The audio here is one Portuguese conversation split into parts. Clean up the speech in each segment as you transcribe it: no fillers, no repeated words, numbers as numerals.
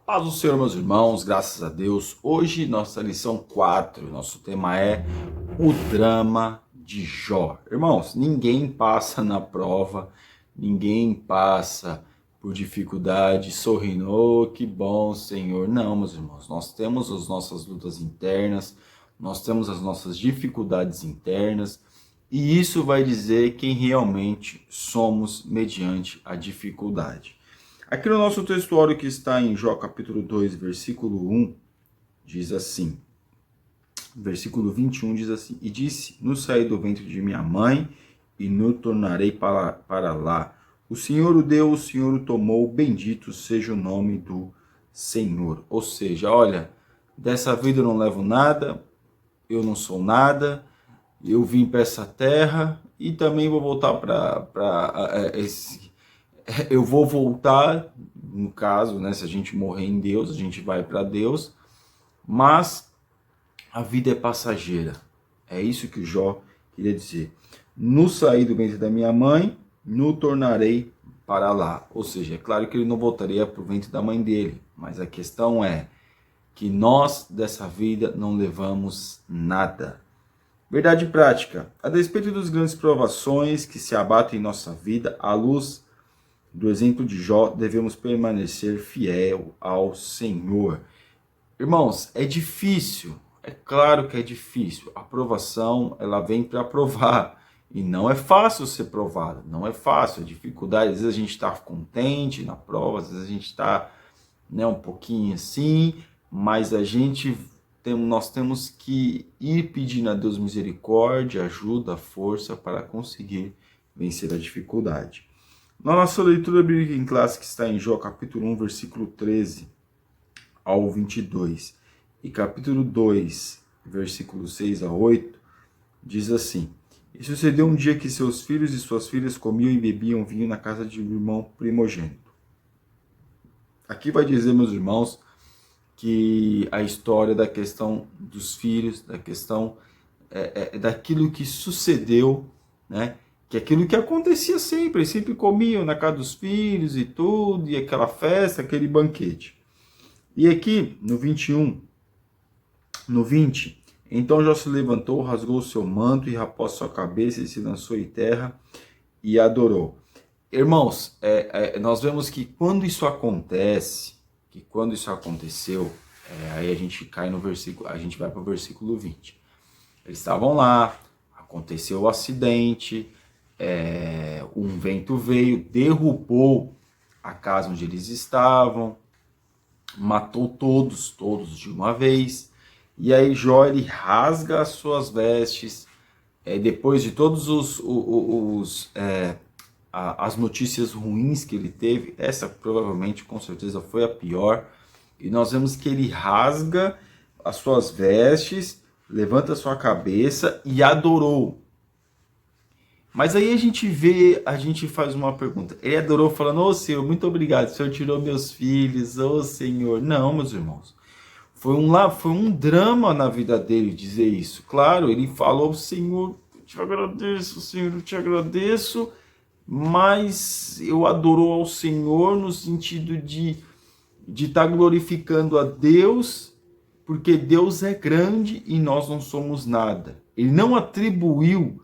Paz do Senhor, meus irmãos, graças a Deus. Hoje, nossa lição 4, nosso tema é o drama de Jó. Irmãos, ninguém passa na prova, ninguém passa por dificuldade sorrindo, oh, que bom, Senhor. Não, meus irmãos, nós temos as nossas lutas internas, nós temos as nossas dificuldades internas, e isso vai dizer quem realmente somos mediante a dificuldade. Aqui no nosso textuário que está em Jó capítulo 2, versículo 1, diz assim, versículo 21 diz assim, e disse, no saí do ventre de minha mãe, e no tornarei para lá. O Senhor o deu, o Senhor o tomou, bendito seja o nome do Senhor. Ou seja, olha, dessa vida eu não levo nada, eu não sou nada, eu vim para essa terra e também vou voltar para esse eu vou voltar, no caso, né, se a gente morrer em Deus, a gente vai para Deus, mas a vida é passageira. É isso que o Jó queria dizer. No sair do ventre da minha mãe, no tornarei para lá. Ou seja, é claro que ele não voltaria para o ventre da mãe dele, mas a questão é que nós dessa vida não levamos nada. Verdade prática. A despeito das grandes provações que se abatem em nossa vida, à luz do exemplo de Jó, devemos permanecer fiel ao Senhor. Irmãos, é difícil, é claro que é difícil. A provação, ela vem para provar. E não é fácil ser provado, não é fácil. A dificuldade, às vezes a gente está contente na prova, às vezes a gente está, né, um pouquinho assim, mas nós temos que ir pedindo a Deus misericórdia, ajuda, força para conseguir vencer a dificuldade. Na nossa leitura bíblica em classe, que está em Jó, capítulo 1, versículo 13 ao 22, e capítulo 2, versículo 6 a 8, diz assim, e sucedeu um dia que seus filhos e suas filhas comiam e bebiam vinho na casa de um irmão primogênito. Aqui vai dizer, meus irmãos, que a história da questão dos filhos, da questão daquilo que sucedeu, né? Que aquilo que acontecia sempre, eles sempre comiam na casa dos filhos e tudo, e aquela festa, aquele banquete. E aqui, no 21, no 20, então Jó se levantou, rasgou o seu manto e rapou a sua cabeça e se lançou em terra e adorou. Irmãos, nós vemos que quando isso acontece, que quando isso aconteceu, aí a gente cai no versículo, a gente vai para o versículo 20. Eles estavam lá, aconteceu o acidente, um vento veio, derrubou a casa onde eles estavam, matou todos de uma vez. E aí Jó, ele rasga as suas vestes, depois de todos as notícias ruins que ele teve, essa provavelmente, com certeza, foi a pior. E nós vemos que ele rasga as suas vestes, levanta a sua cabeça e adorou. Mas aí a gente faz uma pergunta. Ele adorou falando, ô Senhor, muito obrigado, o Senhor tirou meus filhos, ô Senhor. Não, meus irmãos. Foi um drama na vida dele dizer isso. Claro, ele falou, Senhor, eu te agradeço, Senhor, eu te agradeço, mas eu adorou ao Senhor no sentido de estar glorificando a Deus, porque Deus é grande e nós não somos nada. Ele não atribuiu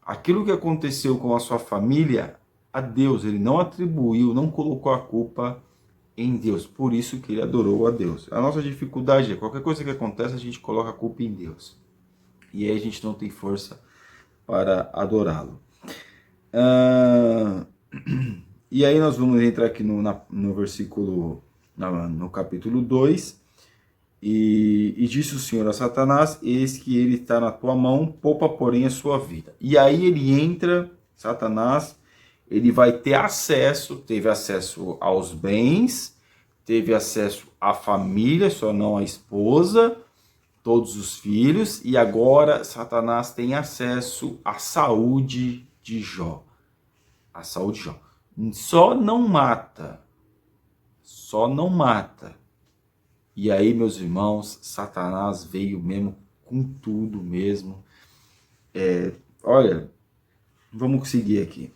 aquilo que aconteceu com a sua família a Deus, ele não atribuiu, não colocou a culpa em Deus, por isso que ele adorou a Deus. A nossa dificuldade é, qualquer coisa que acontece, a gente coloca a culpa em Deus. E aí a gente não tem força para adorá-lo. E aí nós vamos entrar aqui no versículo, no capítulo 2, e disse o Senhor a Satanás, eis que ele está na tua mão, poupa porém a sua vida. E aí ele entra, Satanás, ele vai ter acesso, teve acesso aos bens, teve acesso à família, só não à esposa, todos os filhos, e agora Satanás tem acesso à saúde de Jó. A saúde de Jó. Só não mata. Só não mata. E aí, meus irmãos, Satanás veio mesmo com tudo mesmo. Olha, vamos seguir aqui.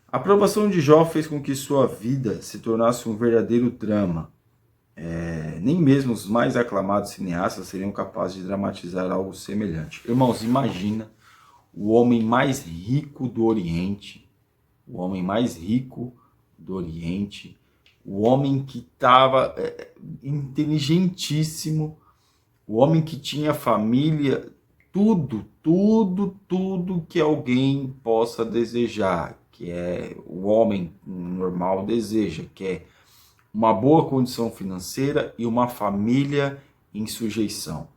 A aprovação de Jó fez com que sua vida se tornasse um verdadeiro drama. Nem mesmo os mais aclamados cineastas seriam capazes de dramatizar algo semelhante. Irmãos, imagina o homem mais rico do Oriente, o homem mais rico do Oriente, o homem que estava inteligentíssimo, o homem que tinha família, tudo que alguém possa desejar, que é o homem normal deseja, que é uma boa condição financeira e uma família em sujeição.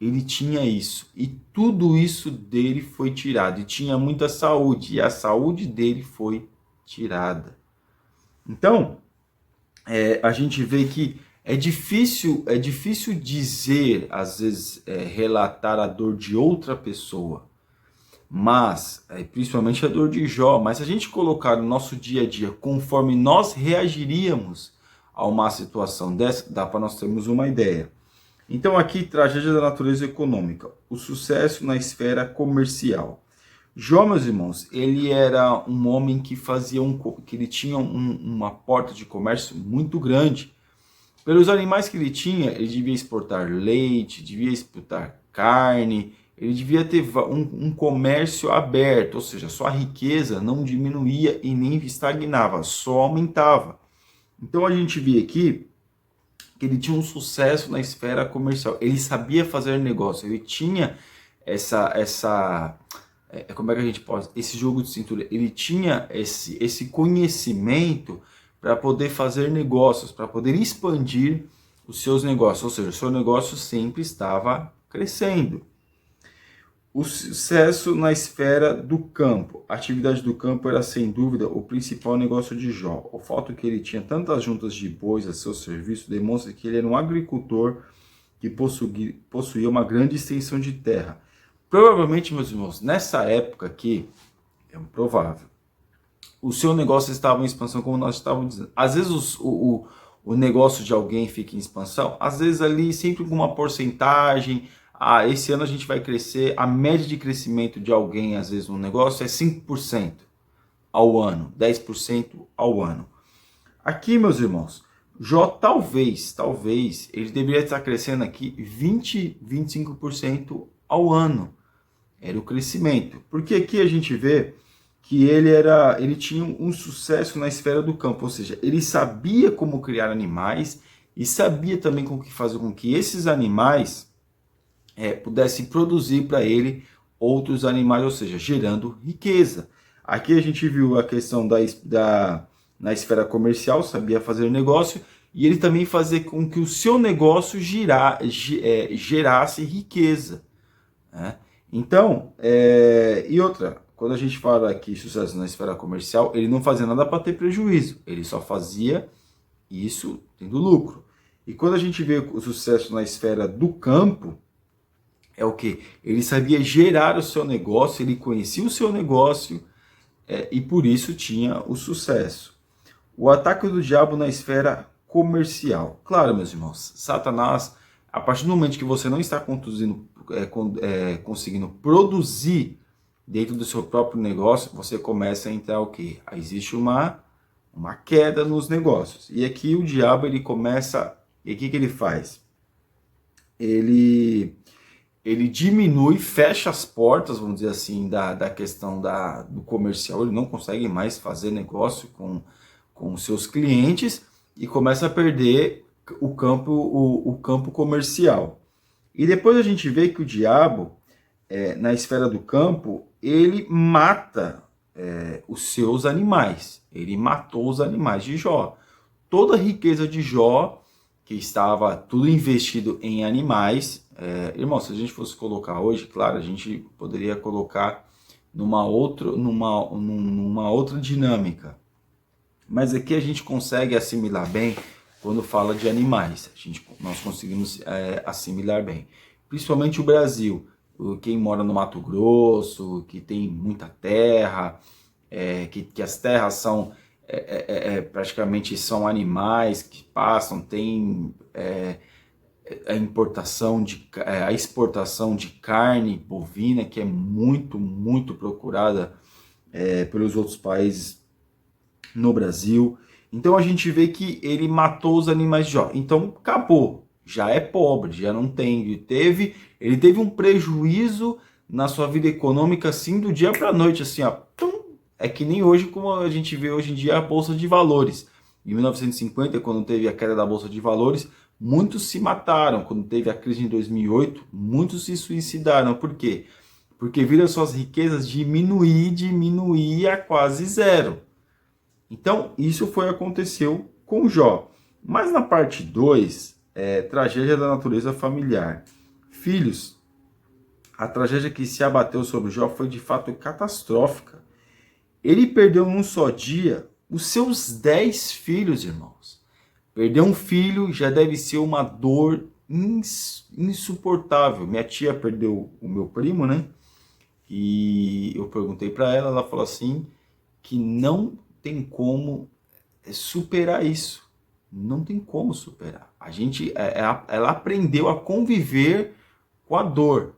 Ele tinha isso, e tudo isso dele foi tirado, e tinha muita saúde, e a saúde dele foi tirada. Então, a gente vê que é difícil dizer, às vezes, relatar a dor de outra pessoa, mas, principalmente a dor de Jó, mas se a gente colocar no nosso dia a dia conforme nós reagiríamos a uma situação dessa, dá para nós termos uma ideia. Então aqui, tragédia da natureza econômica, o sucesso na esfera comercial. Jó, meus irmãos, ele era um homem que que ele tinha uma porta de comércio muito grande. Pelos animais que ele tinha, ele devia exportar leite, devia exportar carne, ele devia ter um comércio aberto, ou seja, sua riqueza não diminuía e nem estagnava, só aumentava. Então a gente vê aqui que ele tinha um sucesso na esfera comercial, ele sabia fazer negócio, ele tinha como é que a gente pode, esse jogo de cintura, ele tinha esse conhecimento para poder fazer negócios, para poder expandir os seus negócios, ou seja, o seu negócio sempre estava crescendo. O sucesso na esfera do campo. A atividade do campo era, sem dúvida, o principal negócio de Jó. O fato que ele tinha tantas juntas de bois a seu serviço demonstra que ele era um agricultor que possuía uma grande extensão de terra. Provavelmente, meus irmãos, nessa época aqui, é provável, o seu negócio estava em expansão, como nós estávamos dizendo. Às vezes o negócio de alguém fica em expansão, às vezes ali sempre com uma porcentagem. Esse ano a gente vai crescer, a média de crescimento de alguém, às vezes, no negócio é 5% ao ano, 10% ao ano. Aqui, meus irmãos, Jó talvez, ele deveria estar crescendo aqui 20, 25% ao ano. Era o crescimento. Porque aqui a gente vê que ele tinha um sucesso na esfera do campo, ou seja, ele sabia como criar animais e sabia também como que fazer com que esses animais pudessem produzir para ele outros animais, ou seja, gerando riqueza. Aqui a gente viu a questão na esfera comercial, sabia fazer negócio, e ele também fazia com que o seu negócio gerasse riqueza. Né? Então, e outra, quando a gente fala aqui sucesso na esfera comercial, ele não fazia nada para ter prejuízo, ele só fazia isso tendo lucro. E quando a gente vê o sucesso na esfera do campo, é o que? Ele sabia gerar o seu negócio, ele conhecia o seu negócio e por isso tinha o sucesso. O ataque do diabo na esfera comercial. Claro, meus irmãos, Satanás, a partir do momento que você não está conseguindo produzir dentro do seu próprio negócio, você começa a entrar o quê? Existe uma queda nos negócios. E aqui o diabo, ele começa, e o que ele faz? Ele diminui, fecha as portas, vamos dizer assim, da questão do comercial, ele não consegue mais fazer negócio com seus clientes e começa a perder o campo comercial. E depois a gente vê que o diabo, na esfera do campo, ele mata os seus animais, ele matou os animais de Jó. Toda a riqueza de Jó, que estava tudo investido em animais. Irmão, se a gente fosse colocar hoje, claro, a gente poderia colocar numa outra dinâmica. Mas aqui a gente consegue assimilar bem quando fala de animais. Nós conseguimos assimilar bem. Principalmente o Brasil. Quem mora no Mato Grosso, que tem muita terra, que as terras são... praticamente são animais que passam, tem a exportação de carne bovina, que é muito, muito procurada pelos outros países no Brasil. Então a gente vê que ele matou os animais de Jó. Então acabou, já é pobre, já não tem. Ele teve um prejuízo na sua vida econômica assim do dia para a noite, assim, ó. É que nem hoje, como a gente vê hoje em dia a Bolsa de Valores. Em 1950, quando teve a queda da Bolsa de Valores, muitos se mataram. Quando teve a crise em 2008, muitos se suicidaram. Por quê? Porque viram suas riquezas diminuir a quase zero. Então, isso aconteceu com Jó. Mas na parte 2, tragédia da natureza familiar. Filhos, a tragédia que se abateu sobre Jó foi de fato catastrófica. Ele perdeu num só dia os seus 10 filhos, irmãos. Perder um filho já deve ser uma dor insuportável. Minha tia perdeu o meu primo, né? E eu perguntei para ela, ela falou assim, que não tem como superar isso. Não tem como superar. Ela aprendeu a conviver com a dor.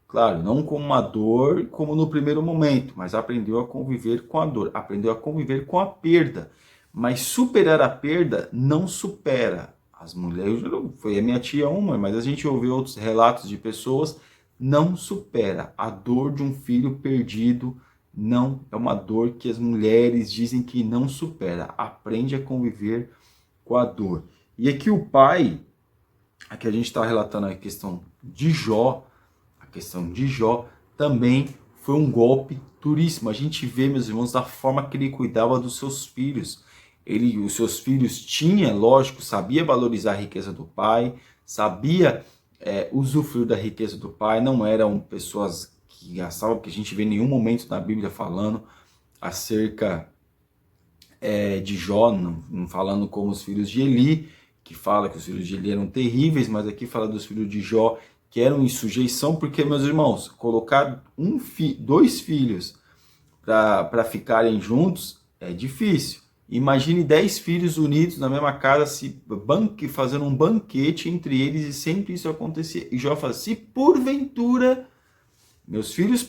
Claro, não com uma dor como no primeiro momento, mas aprendeu a conviver com a dor, aprendeu a conviver com a perda. Mas superar a perda não supera. As mulheres, foi a minha tia uma, mas a gente ouviu outros relatos de pessoas, não supera. A dor de um filho perdido não é uma dor que as mulheres dizem que não supera. Aprende a conviver com a dor. E aqui o pai, aqui a gente está relatando a questão de Jó, também foi um golpe duríssimo. A gente vê, meus irmãos, da forma que ele cuidava dos seus filhos. Os seus filhos tinha, lógico, sabia valorizar a riqueza do pai, sabia usufruir da riqueza do pai, não eram pessoas que gastavam, porque a gente vê em nenhum momento na Bíblia falando acerca de Jó, não falando como os filhos de Eli, que fala que os filhos de Eli eram terríveis, mas aqui fala dos filhos de Jó, que eram em sujeição, porque, meus irmãos, colocar dois filhos para ficarem juntos é difícil. Imagine 10 filhos unidos na mesma casa, fazendo um banquete entre eles, e sempre isso acontecia. E Jó fala, se porventura meus filhos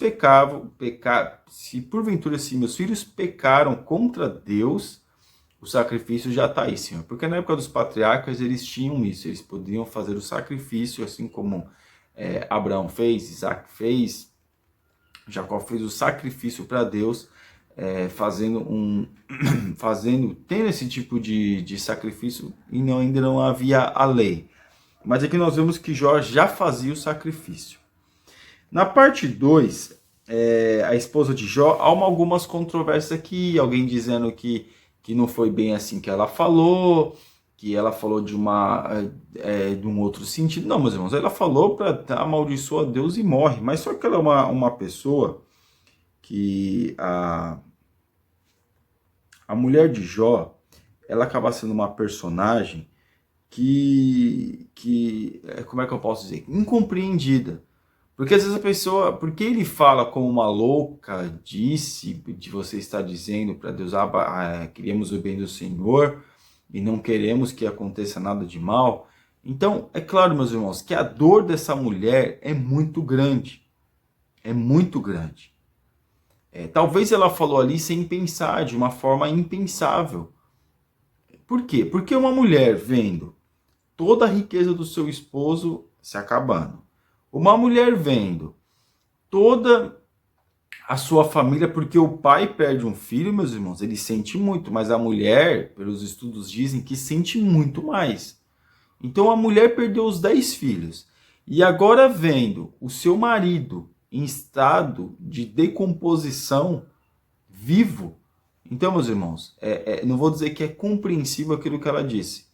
se porventura meus filhos pecaram contra Deus, o sacrifício já está aí, Senhor. Porque na época dos patriarcas eles tinham isso, eles podiam fazer o sacrifício, assim como Abraão fez, Isaac fez, Jacó fez o sacrifício para Deus, tendo esse tipo de sacrifício, e ainda não havia a lei. Mas aqui nós vemos que Jó já fazia o sacrifício. Na parte 2, a esposa de Jó, há algumas controvérsias aqui, alguém dizendo que não foi bem assim que ela falou, que ela falou de um outro sentido. Não, meus irmãos, ela falou para amaldiçoar Deus e morre. Mas só que ela é uma pessoa que a mulher de Jó, ela acaba sendo uma personagem que como é que eu posso dizer? Incompreendida. Porque às vezes a pessoa, porque ele fala como uma louca, de você estar dizendo para Deus, queremos o bem do Senhor e não queremos que aconteça nada de mal. Então, é claro, meus irmãos, que a dor dessa mulher é muito grande. É muito grande. Talvez ela falou ali sem pensar, de uma forma impensável. Por quê? Porque uma mulher vendo toda a riqueza do seu esposo se acabando, uma mulher vendo toda a sua família, porque o pai perde um filho, meus irmãos, ele sente muito, mas a mulher, pelos estudos dizem que sente muito mais. Então a mulher perdeu os 10 filhos, e agora vendo o seu marido em estado de decomposição, vivo, então, meus irmãos, não vou dizer que é compreensível aquilo que ela disse,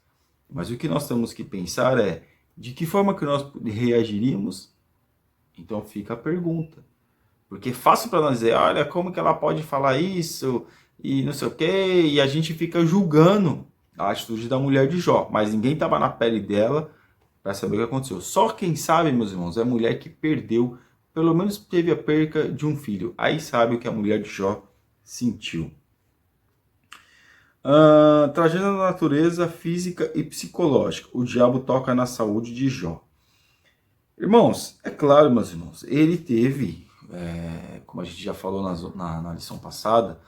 mas o que nós temos que pensar é de que forma que nós reagiríamos. Então fica a pergunta. Porque é fácil para nós dizer, olha, como que ela pode falar isso, e não sei o quê, e a gente fica julgando a atitude da mulher de Jó, mas ninguém estava na pele dela para saber o que aconteceu. Só quem sabe, meus irmãos, é a mulher que perdeu, pelo menos teve a perca de um filho. Aí sabe o que a mulher de Jó sentiu. Tragédia da natureza física e psicológica. O diabo toca na saúde de Jó. Irmãos, é claro, meus irmãos, ele teve, como a gente já falou na lição passada,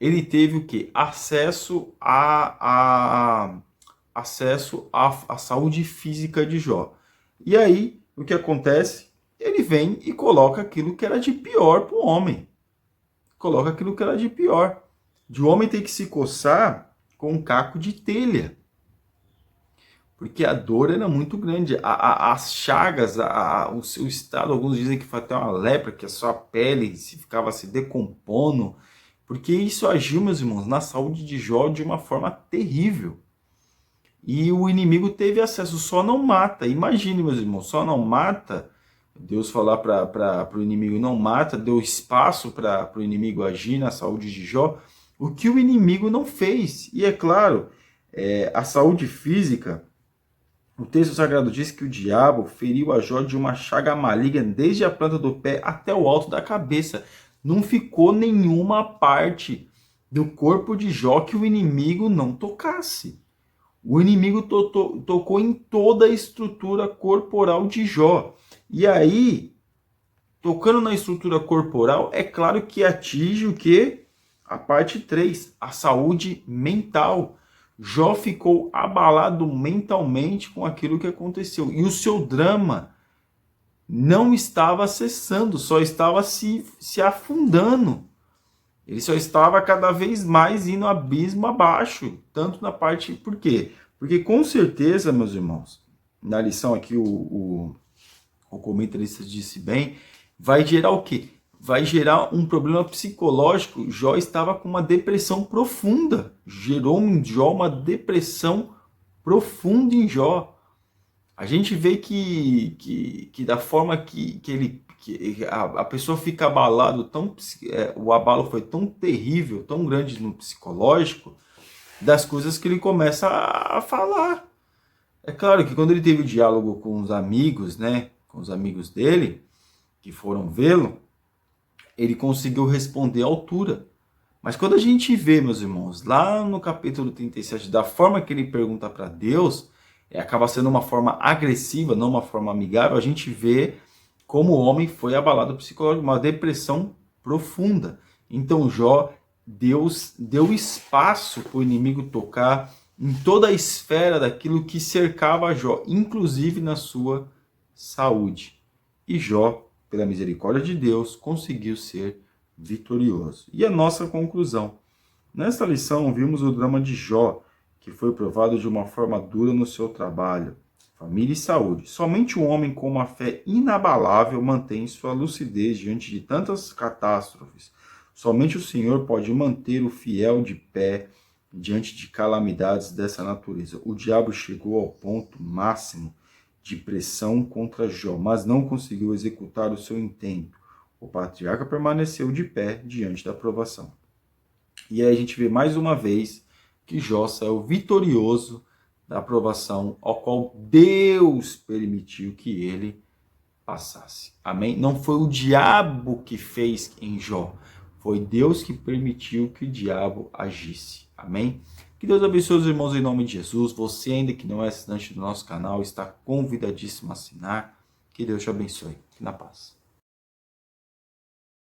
ele teve o quê? Acesso à saúde física de Jó. E aí, o que acontece? Ele vem e coloca aquilo que era de pior para o homem. Coloca aquilo que era de pior. De o homem ter que se coçar com um caco de telha. Porque a dor era muito grande. As chagas, o seu estado, alguns dizem que foi até uma lepra, que a sua pele ficava se decompondo. Porque isso agiu, meus irmãos, na saúde de Jó de uma forma terrível. E o inimigo teve acesso, só não mata. Imagine, meus irmãos, só não mata. Deus falar para o inimigo não mata, deu espaço para o inimigo agir na saúde de Jó, o que o inimigo não fez. E é claro, a saúde física, o texto sagrado diz que o diabo feriu a Jó de uma chaga maligna desde a planta do pé até o alto da cabeça. Não ficou nenhuma parte do corpo de Jó que o inimigo não tocasse. O inimigo tocou em toda a estrutura corporal de Jó. E aí, tocando na estrutura corporal, é claro que atinge o quê? A parte 3, a saúde mental. Jó ficou abalado mentalmente com aquilo que aconteceu. E o seu drama não estava cessando, só estava se afundando. Ele só estava cada vez mais indo abismo abaixo, tanto na parte... Por quê? Porque com certeza, meus irmãos, na lição aqui o comentarista disse bem, vai gerar o quê? Vai gerar um problema psicológico. Jó estava com uma depressão profunda. Gerou em Jó uma depressão profunda em Jó. A gente vê que da forma que a pessoa fica abalado, o abalo foi tão terrível, tão grande no psicológico, das coisas que ele começa a falar. É claro que quando ele teve o diálogo com os amigos, né, com os amigos dele, que foram vê-lo, ele conseguiu responder à altura. Mas quando a gente vê, meus irmãos, lá no capítulo 37, da forma que ele pergunta para Deus, acaba sendo uma forma agressiva, não uma forma amigável, a gente vê como o homem foi abalado psicologicamente, uma depressão profunda. Então Jó, Deus deu espaço para o inimigo tocar em toda a esfera daquilo que cercava Jó, inclusive na sua saúde. E Jó, pela misericórdia de Deus, conseguiu ser vitorioso. E a nossa conclusão. Nesta lição, vimos o drama de Jó, que foi provado de uma forma dura no seu trabalho, família e saúde. Somente um homem com uma fé inabalável mantém sua lucidez diante de tantas catástrofes. Somente o Senhor pode manter o fiel de pé diante de calamidades dessa natureza. O diabo chegou ao ponto máximo de pressão contra Jó, mas não conseguiu executar o seu intento. O patriarca permaneceu de pé diante da provação. E aí a gente vê mais uma vez que Jó saiu vitorioso da provação ao qual Deus permitiu que ele passasse. Amém? Não foi o diabo que fez em Jó, foi Deus que permitiu que o diabo agisse. Amém? Que Deus abençoe os irmãos em nome de Jesus. Você ainda que não é assinante do nosso canal, está convidadíssimo a assinar. Que Deus te abençoe. Na paz.